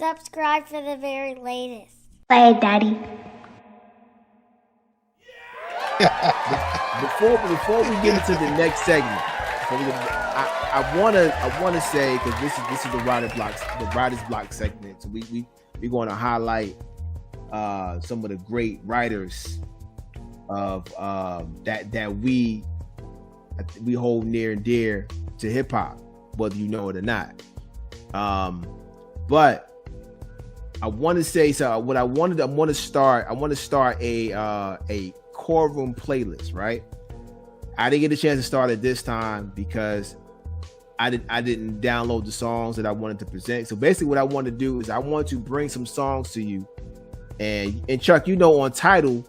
Subscribe for the very latest. Play it, Daddy. Before we get into the next segment, I wanna say, because this is the writer's block segment. So we're going to highlight some of the great writers of that we hold near and dear to hip hop, whether you know it or not. But I want to say, so what I want to start a core room playlist, right? I didn't get a chance to start it this time because I didn't download the songs that I wanted to present. So basically what I want to do is I want to bring some songs to you, and Chuck, you know, on Tidal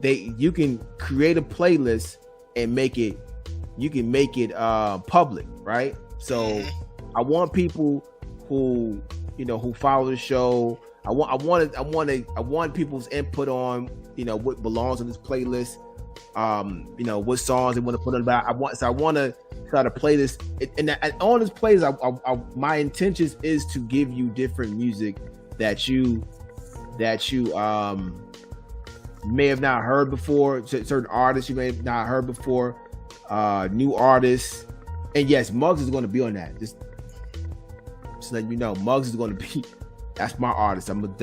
you can create a playlist and make it public, right? So I want people who follow the show. I want people's input on what belongs on this playlist. What songs they want to put on about. I want to start a playlist, and on this playlist, my intentions is to give you different music that you may have not heard before. Certain artists you may have not heard before, new artists, and yes, Muggs is going to be on that. Just letting you know, Muggs is going to be. That's my artist. We're gonna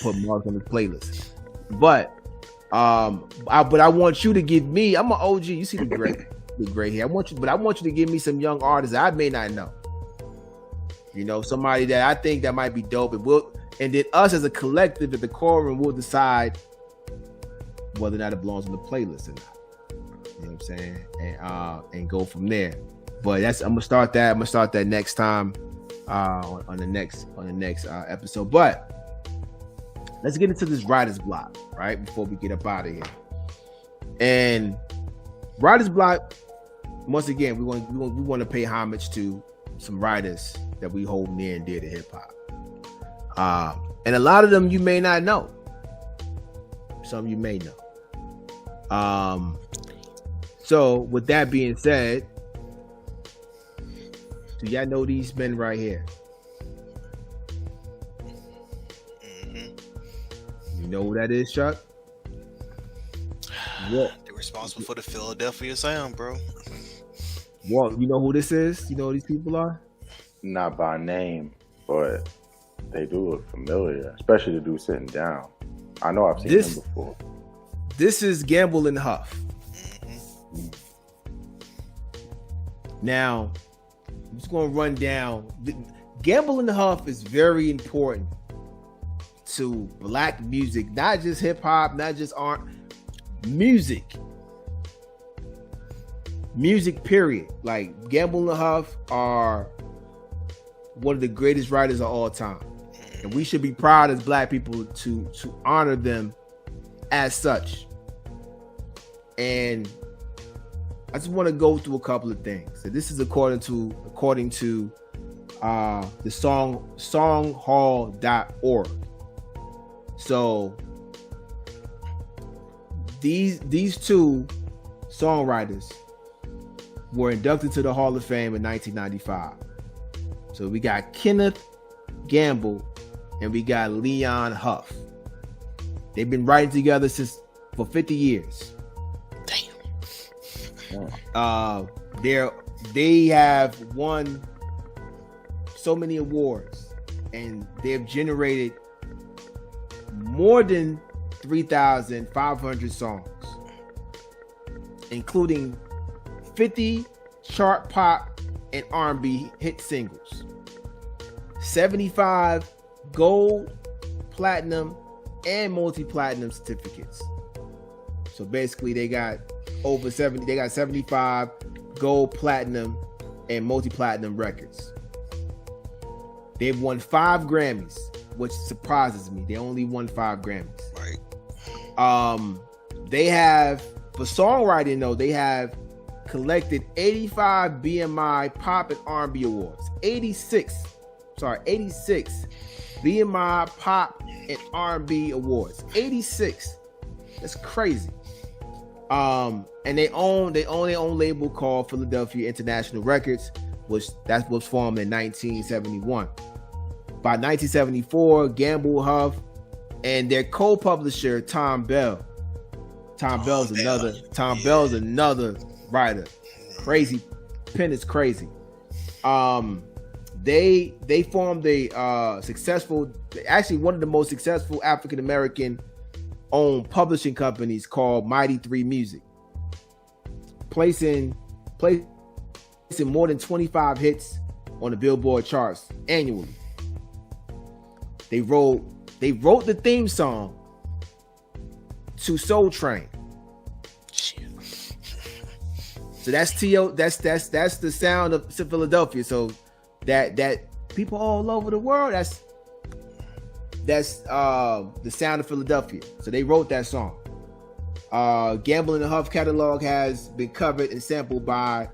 put Muggs on the playlist, but I want you to give me. I'm an OG. You see the gray hair. I want you to give me some young artists I may not know. Somebody that I think that might be dope, and then us as a collective at the core room will decide whether or not it belongs on the playlist or not. You know what I'm saying? And go from there. But I'm gonna start that next time on the next episode. But let's get into this writer's block, right? Before we get up out of here. And writer's block, once again, we want to pay homage to some writers that we hold near and dear to hip hop. And a lot of them you may not know. Some you may know. So with that being said, do y'all know these men right here? You know who that is, Chuck? What? They're responsible for the Philadelphia sound, bro. Walt, you know who this is? You know who these people are? Not by name, but they do look familiar, especially the dude sitting down. I know I've seen him before. This is Gamble and Huff. Now, I'm just going to run down. Gamble and Huff is very important to black music, not just hip hop, not just art, music, period. Like, Gamble and Huff are one of the greatest writers of all time, and we should be proud as black people to honor them as such. And I just want to go through a couple of things. So this is according to the songhall.org. So these two songwriters were inducted to the Hall of Fame in 1995. So we got Kenneth Gamble and we got Leon Huff. They've been writing together for 50 years. They have won so many awards, and they've generated more than 3,500 songs, including 50 chart pop and R&B hit singles, 75 gold, platinum, and multi-platinum certificates. So basically they got 75 gold, platinum, and multi-platinum records. They've won 5 Grammys, which surprises me. They only won 5 Grammys. Right. They have, for songwriting though, they have collected 85 BMI Pop and R&B awards. 86 BMI Pop and R&B awards. 86. That's crazy. And they own their own label called Philadelphia International Records, which was formed in 1971. by 1974, Gamble, Huff, and their co-publisher Tom Bell. Tom Bell's another writer. Crazy. Pen is crazy. They formed a successful, actually one of the most successful African American owned publishing companies called Mighty 3 Music, placing more than 25 hits on the Billboard charts annually. They wrote the theme song to Soul Train. So that's the sound of Philadelphia. So that people all over the world, that's the sound of Philadelphia. So they wrote that song. Gamble and the Huff catalog has been covered and sampled by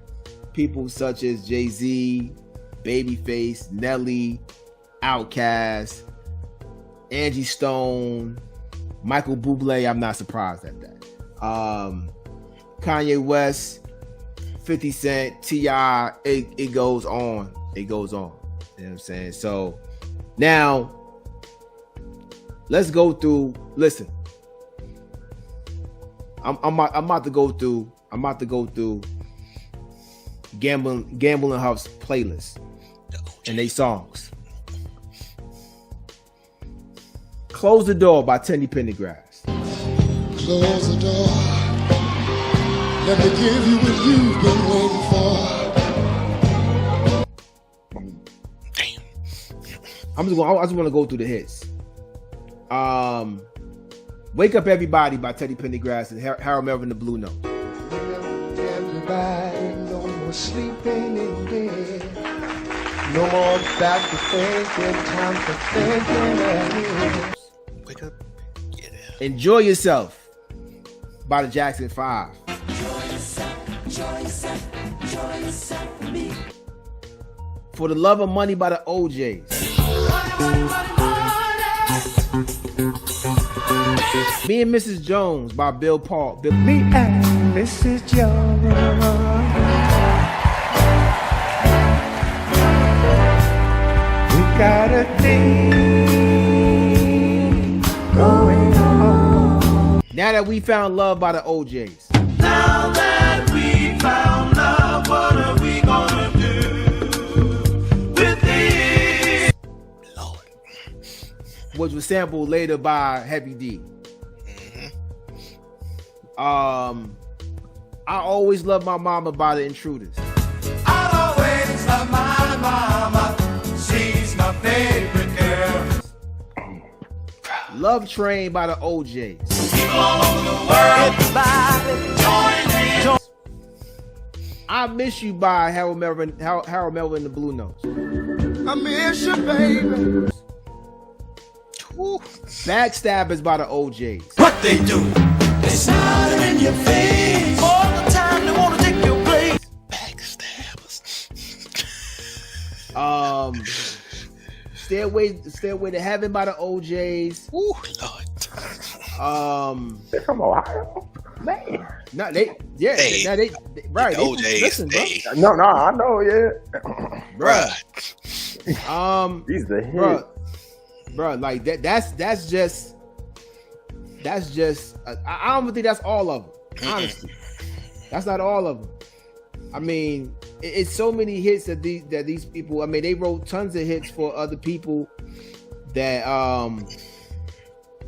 people such as Jay-Z, Babyface, Nelly, Outkast, Angie Stone, Michael Bublé. I'm not surprised at that. Kanye West, 50 Cent, T.I. It goes on. It goes on. You know what I'm saying? So now let's go through. Listen, I'm about to go through Gamble and Huff's playlist and they songs. Close the Door by Teddy Pendergrass. Close the door. Let me give you what you've been waiting for. Damn. I just want to go through the hits. Wake Up Everybody by Teddy Pendergrass and Harold Melvin the Blue Note. Everybody, no more sleeping in bed. No more back to thinking, time for thinking ahead. Wake up. Get it. Enjoy Yourself by the Jackson 5. For the Love of Money by the OJs. Me and Mrs. Jones by Bill Paul. Me and Mrs. Jones. We got a thing going on. Now That We Found Love by the OJs. Now that we found love, what are we gonna do with this? Lord. Which was sampled later by Heavy D. I Always Love My Mama by the Intruders. I'll always love my mama. She's my favorite girl. Love Train by the OJs. People all over the world, join in. I Miss You by Harold Melvin and the Blue Notes. I miss you, baby. Backstabbers by the OJs. What they do? They smile in your face all the time. They wanna take your place. Backstabbers. Stairway to Heaven by the OJs. Ooh, Lord. They're from Ohio, man. No, they right. The OJs, Listen, bro. No, I know, yeah. Bruh. These the hits. Bro, like that's just. I don't think that's all of them. Honestly, that's not all of them. I mean, it's so many hits that these people. I mean, they wrote tons of hits for other people that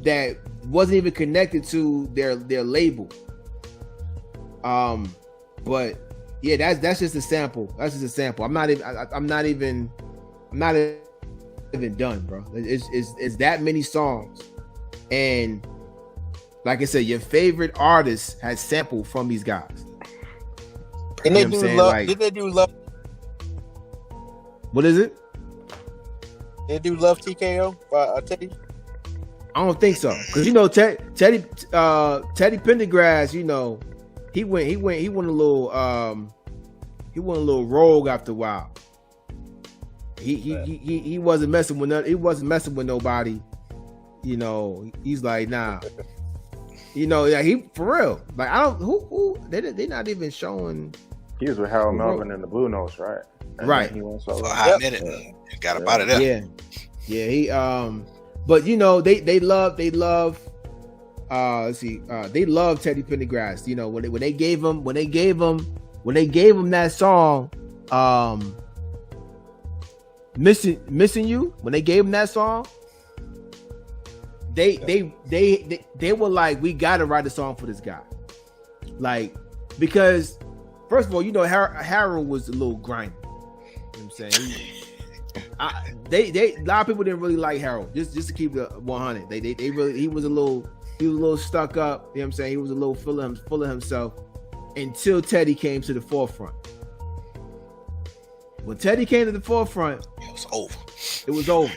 that wasn't even connected to their label. But yeah, that's just a sample. That's just a sample. I'm not even done, bro. It's that many songs, and like I said, your favorite artist has sampled from these guys. Didn't they You know what I'm do saying? love? Like- Didn't they do love? What is it? They do love TKO by Teddy. I don't think so, because Teddy Pendergrass, he went a little rogue after a while. He wasn't messing with nobody. He's like, nah. He for real. Like, I don't who they're not even showing. He was with Harold Melvin and the Blue Notes, right? And Right. then he went For solo. a hot minute. Got up out of there. Yeah. Yeah, he but you know, they love they love Teddy Pendergrass. You know, when they gave him that song, missing you, when they gave him that song, they were like, we gotta write a song for this guy. Like, because first of all, you know, Harold was a little grimy. You know what I'm saying? A lot of people didn't really like Harold. Just to keep it 100. They really, he was a little stuck up. You know what I'm saying? He was a little full of himself until Teddy came to the forefront. When Teddy came to the forefront, it was over. It was over.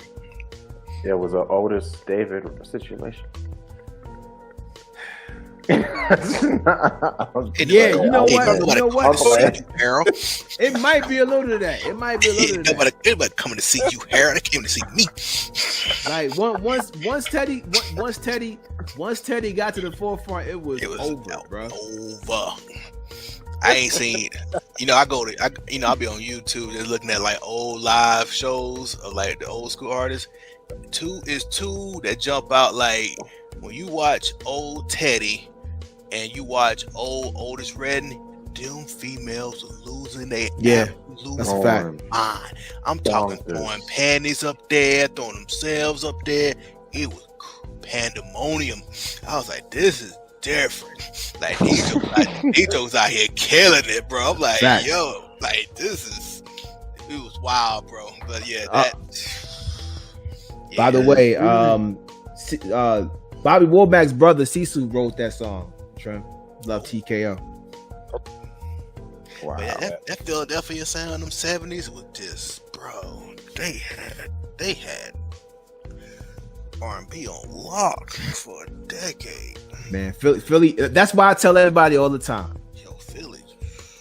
It was an Otis David situation. Yeah, you know what? Harold. It might be a little of that. It might be a little of that. Everybody coming to see you, Harold. They came to see me. Like once Teddy got to the forefront, it was over, bro. Over. I ain't seen. You know, I'll be on YouTube just looking at like old live shows of like the old school artists. Two that jump out, like when you watch old Teddy and you watch old Otis Redding, them females are losing their that's a fact. mind. I'm talking throwing panties up there, throwing themselves up there. It was pandemonium. I was like, this is different. Like these jokes out here killing it, bro. I'm like, fact. Yo, like it was wild, bro. But yeah, by the way, Bobby Womack's brother Cecil wrote that song. Trim, love TKO. Wow. That Philadelphia sound, them 70s was just, bro. They had R&B on lock for a decade. Man, Philly. That's why I tell everybody all the time. Yo, Philly.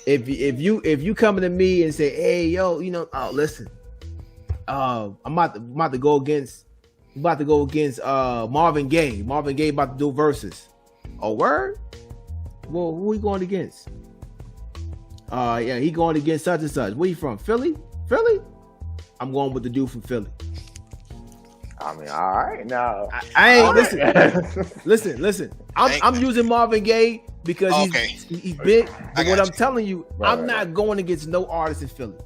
If you coming to me and say, hey, yo, you know, oh, listen, I'm about to go against Marvin Gaye. Marvin Gaye about to do verses. Oh, word? Well, who he going against? Yeah, he going against such and such. Where you from? Philly? I'm going with the dude from Philly. I mean, all right now. I ain't listen. I'm using Marvin Gaye because he's big. But what I'm telling you, I'm not going against no artist in Philly.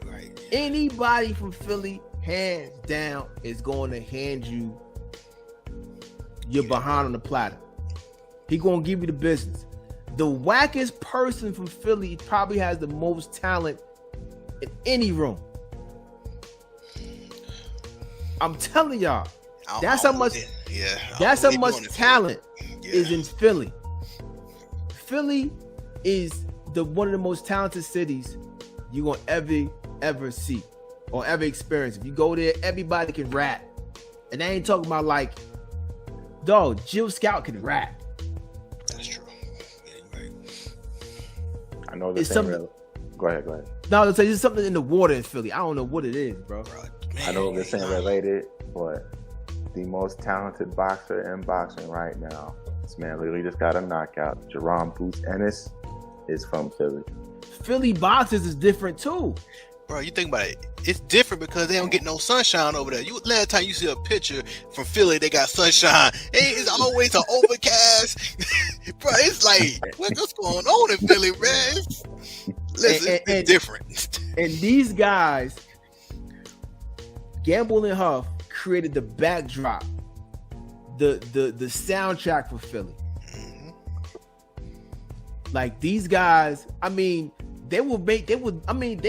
Right. Anybody from Philly, hands down, is going to hand you your behind on the platter. He gonna give you the business. The wackest person from Philly probably has the most talent in any room. I'm telling y'all, that's how much talent is in Philly. Philly is one of the most talented cities you're gonna ever see or ever experience. If you go there, everybody can rap. And I ain't talking about like, dog, Jill Scout can rap. That's true. Yeah, right. I know this ain't real. Go ahead. No, there's something in the water in Philly. I don't know what it is, bro. I know this ain't related, but the most talented boxer in boxing right now, this man literally just got a knockout. Jerome Boots Ennis is from Philly. Philly boxers is different too. Bro, you think about it. It's different because they don't get no sunshine over there. Last time you see a picture from Philly, they got sunshine. It's always an overcast. Bro, it's like, what's going on in Philly, man? It's different. And these guys, Gamble and Huff, created the backdrop, the soundtrack for Philly. Mm-hmm. Like these guys, I mean, they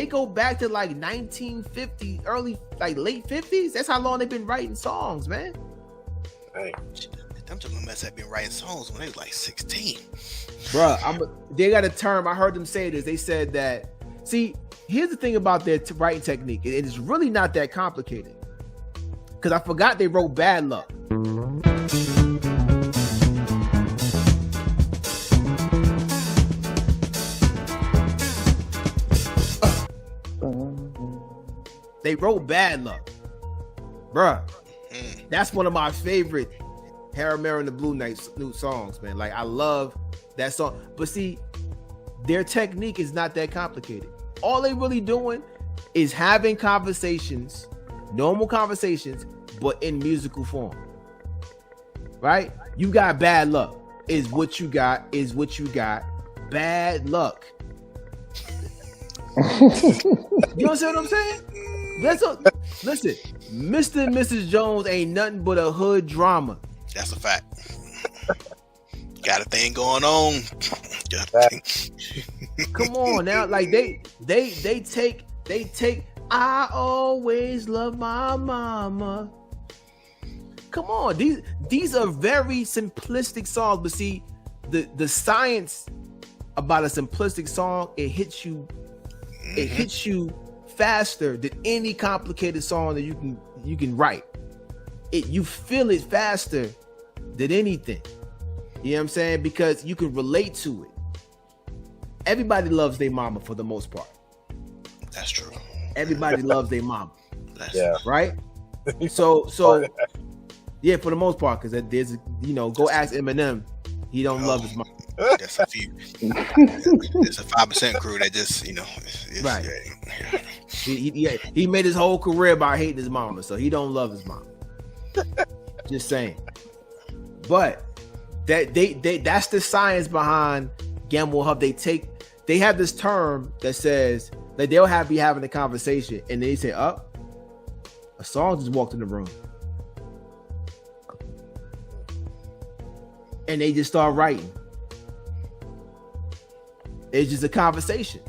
go back to like 1950, late 50s. That's how long they've been writing songs, man. Right. Them talking mess have been writing songs when they was like 16. Bruh, they got a term. I heard them say this. They said that, see, here's the thing about their writing technique. It is really not that complicated. Because I forgot they wrote Bad Luck. They wrote Bad Luck. Bruh, that's one of my favorite Harold Mary and the Blue Knights new songs, man. Like, I love that song. But see, their technique is not that complicated. All they really doing is having conversations normal conversations, but in musical form. Right? You got bad luck. Is what you got. Is what you got. Bad luck. You understand what I'm saying? Listen, Mr. and Mrs. Jones ain't nothing but a hood drama. That's a fact. Got a thing going on. Come on now, like they take. I always love my mama. Come on, these are very simplistic songs, but see, the science about a simplistic song, it hits you faster than any complicated song that you can write. You feel it faster than anything. You know what I'm saying? Because you can relate to it. Everybody loves their mama for the most part. That's true. Everybody loves their mama. Yeah. Right? So yeah, for the most part, because there's go ask Eminem. He don't love his mama. That's a few. It's a 5% crew that just right. He made his whole career by hating his mama, so he don't love his mama. Just saying. But that's the science behind Gamble Huff. They have this term that says like they'll be having a conversation and they say, a song just walked in the room. And they just start writing. It's just a conversation.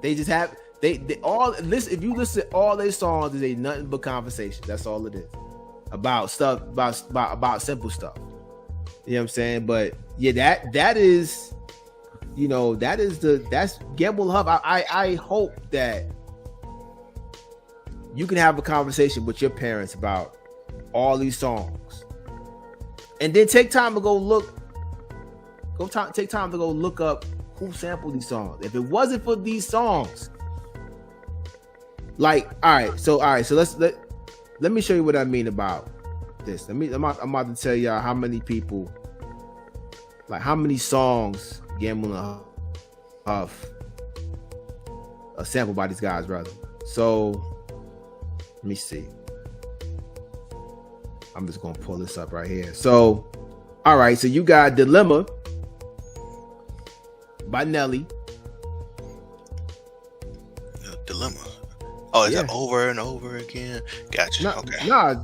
They just have they all listen. If you listen to all their songs, it's ain't nothing but conversation. That's all it is. About stuff, about simple stuff. You know what I'm saying? But yeah, that's Gamble Huff. I hope that you can have a conversation with your parents about all these songs. And then take time to take time to go look up who sampled these songs. If it wasn't for these songs, like, all right, so let me show you what I mean about this. I'm about to tell y'all how many people, like how many songs Gamble Huff sampled by these guys, rather. So let me see. I'm just gonna pull this up right here. So, all right, so you got Dilemma by Nelly. Dilemma. Oh, is it Over and Over Again? Gotcha. Okay. Nah,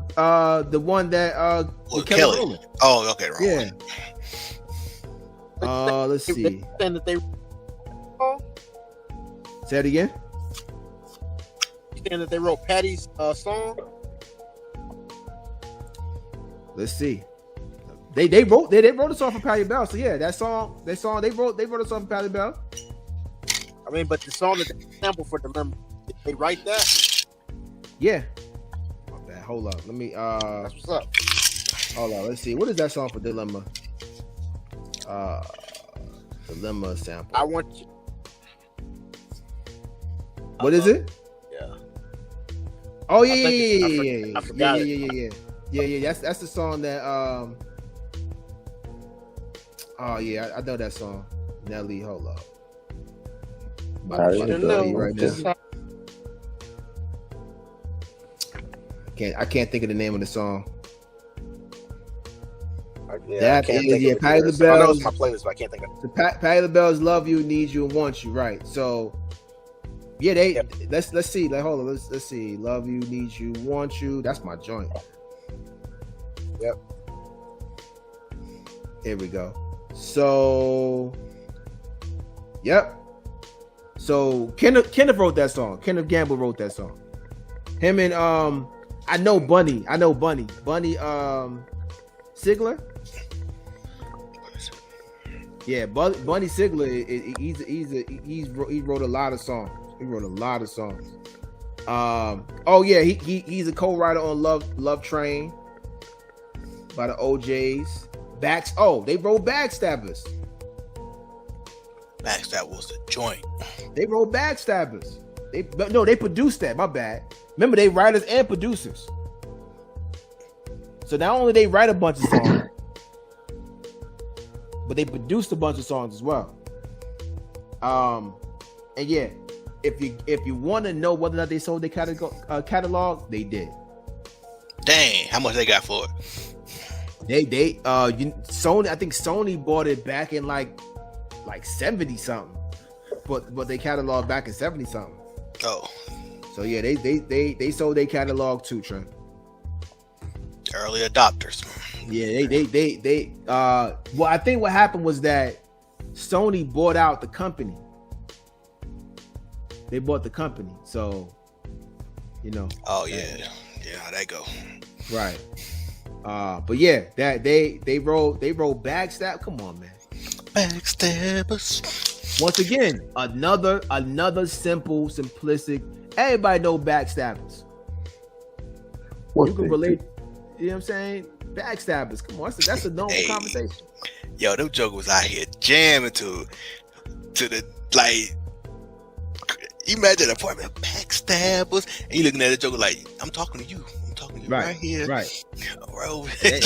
the one that with Kelly Rowland. Oh, okay, wrong. Yeah. Let's see. Saying that they Say it again. saying that they wrote Patty's song. Let's see. They wrote a song for Patti Bell. So yeah, that song they wrote a song for Patti Bell. I mean, but the song that they sampled for Dilemma, did they write that? Yeah. My bad. Hold up. Let me That's what's up. hold on. Let's see. What is that song for Dilemma? Dilemma sample. I want you. What is it? Yeah. Oh yeah, I forgot it. Yeah. That's the song that oh yeah, I know that song. Nelly, hold up. About to tell you right now. I can't think of the name of the song. Yeah, Patti LaBelle. I know it's my playlist, but I can't think of it. Patti LaBelle's "Love You, Need You, and Want You." Right. So yeah, let's see. Like, hold on. Let's see. "Love You, Need You, Want You." That's my joint. Yep. Here we go. So, yep. So Kenneth wrote that song. Kenneth Gamble wrote that song. Him and I know Bunny. Bunny Sigler. Yeah, Bunny Sigler. He wrote a lot of songs. Oh yeah, he's a co-writer on Love Train by the OJs. They wrote Backstabbers. Backstab was the joint. They wrote Backstabbers. They produced that. My bad. Remember, they writers and producers. So not only they write a bunch of songs, but they produced a bunch of songs as well. And yeah, if you want to know whether or not they sold their catalog, they did. Dang, how much they got for it? Sony. I think Sony bought it back in like 70 something, but they catalog back in 70 something. Oh, So yeah, they sold their catalog too, Trent. early adopters. Yeah, they well, I think what happened was that Sony bought out the company. They bought the company, so Oh yeah, how that go? right. But yeah, that they roll backstab. Come on, man. Backstabbers. Once again, another simple, simplistic. Everybody know backstabbers. You can relate. You know what I'm saying? Backstabbers. Come on, that's a normal conversation. Yo, them jokers was out here jamming to the like. Imagine an apartment backstabbers, and you looking at the joker like, I'm talking to you. I'm talking to you right here. Right. Bro, They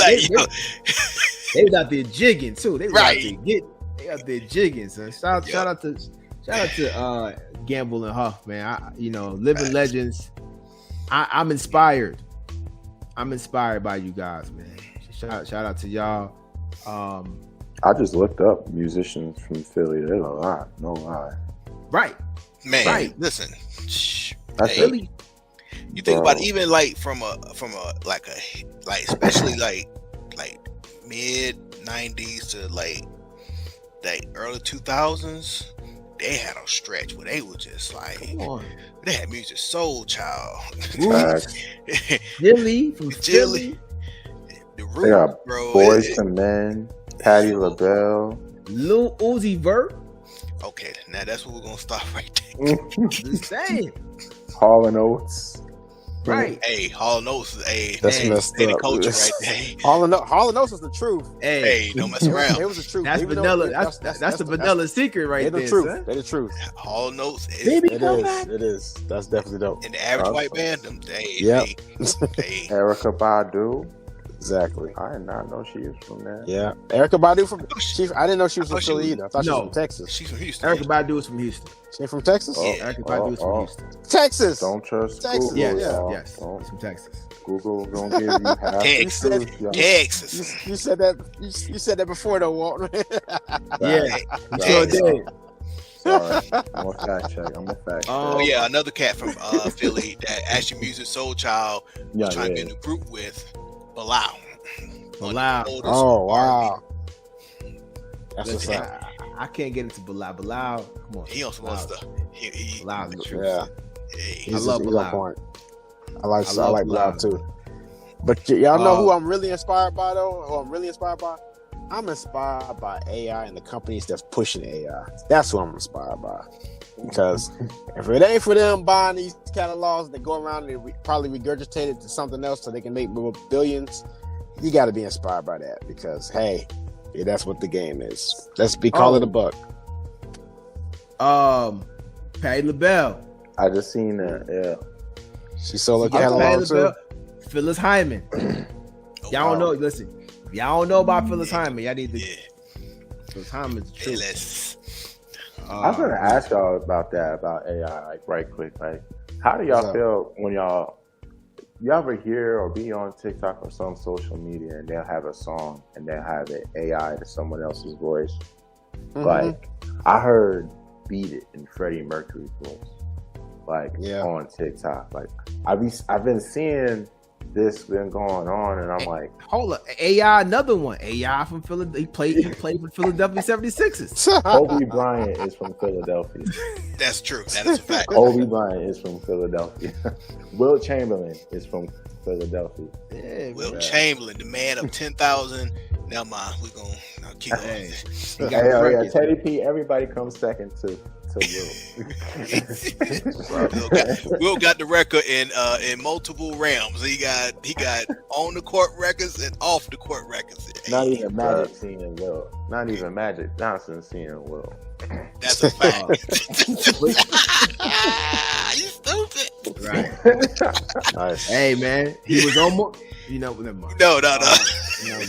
was out there jigging too. They was out there jigging. So shout out to Gamble and Huff, man. Living legends. I'm inspired. I'm inspired by you guys, man. Shout out to y'all. I just looked up musicians from Philly. There's a lot, no lie. Right. man. Right. Listen, That's Really? you think Bro. about it, even like from a like especially like mid 90s to like early 2000s, they had a stretch where they were just like, Come on. they had music soul child. Facts. Jilly from Jilly. Philly. The They Root, got bro. Boys to Men, Patti LaBelle. Lil Uzi Vert. Okay, now that's what we're gonna stop right there. Just saying. Hall and Oates. Right. Hey, Hall Notes, hey, That's hey, messed the up. culture right there. Hall and Oates is the truth. Hey, Hey, don't mess around. It was the truth. that's Even though vanilla. it- That's the vanilla secret right They're the there, truth. son. They're the truth. Hall Notes is Baby, It come is. back. It is. That's definitely dope. in the average white Awesome. band. Them, hey, Yep. hey, Erica Badu. Exactly. I did not know she was from there. Yeah. Erica Badu from. Oh, I didn't know she was I from thought she Philly was- either. I thought she was No. from Texas. she's from Houston. Erica Badu is from Houston. She ain't from Texas? Yeah. Erica Badu is from Houston. Texas. Don't trust Texas. Google. Yes, y'all. yes. Don't- He's from Texas. Google gonna give you half the Texas. truth, y'all. Texas. You said that. You said that before, though, Walt. Yeah, Facts. sure Texas. did. Sorry. I'm a fact check. Oh yeah, another cat from Philly that actually music soul child Yeah, was trying to yeah. get in the group with Bilal. Bilal. Oh, wow. That's what's Listen, up. I can't get into Bilal. Bilal, come on. He on some other stuff. He Bilal, the truth. Yeah. hey, I love he's Bilal. on point. I like Bilal. Bilal too. But y'all know who Uh, I'm really inspired by, though? Who I'm really inspired by? I'm inspired by AI and the companies that's pushing AI. That's what I'm inspired by. Because if it ain't for them buying these catalogs that go around and probably regurgitate it to something else so they can make more billions, you got to be inspired by that. Because hey, yeah, that's what the game is. Let's be calling it a buck. Patti LaBelle. I just seen that. Yeah. She sold a Patti catalog too. LaBelle. Phyllis Hyman. oh, Y'all don't know. Listen, if y'all don't know about Phyllis Hyman, y'all need to. yeah. Phyllis Hyman's the Hey, truth. let's I was gonna ask y'all about that, about AI, like right quick. Like, how do y'all What's up? feel when you ever hear or be on TikTok or some social media and they'll have a song and they'll have it AI to someone else's voice? Mhm. Like, I heard "Beat It" in Freddie Mercury's voice, like Yeah. on TikTok. Like, I've been seeing this been going on, and I'm like, Hold up, AI, another one. AI from Philadelphia. He played for Philadelphia 76ers. Kobe Bryant is from Philadelphia. that's true. That is a fact. Kobe Bryant is from Philadelphia. Will Chamberlain is from Philadelphia. Yeah, Will man. Chamberlain, the man of 10,000. Never mind. We're gonna keep going. Hey, he got Hey, the oh yeah, records, Teddy man. P. Everybody comes second to Will. Will got the record in multiple realms. He got on the court records and off the court records. Not Hey, even Magic seeing Will. Not even Magic Johnson seeing Will. that's a fact. You stupid. Right. Nice. Hey, man, he was almost. You know, never mind. No. You know,